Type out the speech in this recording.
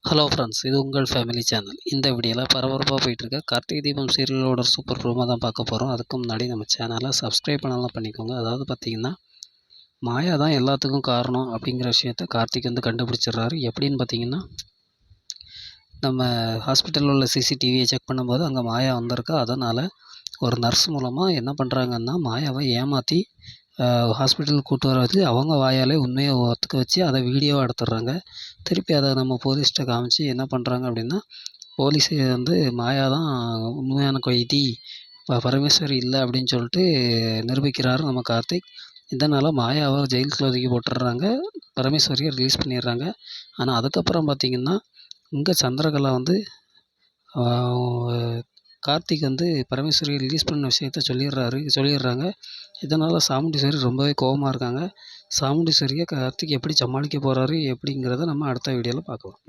Hello friends, இது உங்கள் family channel. இந்த வீடியோவில் பரபரப்பாக போயிட்டுருக்க கார்த்திகை தீபம் சீரியலோட சூப்பர் ப்ரோமோ தான் பார்க்க போகிறோம். அதுக்கு முன்னாடி நம்ம சேனலை சப்ஸ்கிரைப் பண்ணலாம் பண்ணிக்கோங்க. அதாவது பார்த்திங்கன்னா, மாயா தான் எல்லாத்துக்கும் காரணம் அப்படிங்கிற விஷயத்த கார்த்திக் வந்து கண்டுபிடிச்சிடுறாரு. எப்படின்னு பார்த்திங்கன்னா, நம்ம ஹாஸ்பிட்டலில் உள்ள சிசிடிவியை செக் பண்ணும்போது அங்கே மாயா வந்திருக்கா. அதனால் ஒரு நர்ஸ் மூலமாக என்ன பண்ணுறாங்கன்னா, மாயாவை ஏமாற்றி ஹாஸ்பிட்டலுக்கு கூட்டு வர வச்சு அவங்க வாயாலே உண்மையை ஒத்துக்க வச்சு அதை வீடியோவாக எடுத்துடுறாங்க. திருப்பி அதை நம்ம போலீஸ்கிட்ட காமிச்சு என்ன பண்ணுறாங்க அப்படின்னா, போலீஸு வந்து மாயா தான் உண்மையான கைதி, பரமேஸ்வரி இல்லை அப்படின்னு சொல்லிட்டு நிரூபிக்கிறாரு நம்ம கார்த்திக். இதனால் மாயாவை ஜெயிலுக்குள்ள தூக்கி போட்டுடுறாங்க, பரமேஸ்வரியை ரிலீஸ் பண்ணிடுறாங்க. ஆனால் அதுக்கப்புறம் பார்த்திங்கன்னா, இங்கே சந்திரகலா வந்து கார்த்திக் வந்து பரமேஸ்வரியை ரிலீஸ் பண்ண விஷயத்த சொல்லிடுறாங்க. இதனால் சாமுண்டீஸ்வரி ரொம்பவே கோபமாக இருக்காங்க. சாமுண்டீஸ்வரியை கார்த்திக் எப்படி சமாளிக்க போகிறாரு எப்படிங்கிறத நம்ம அடுத்த வீடியோவில் பார்க்கலாம்.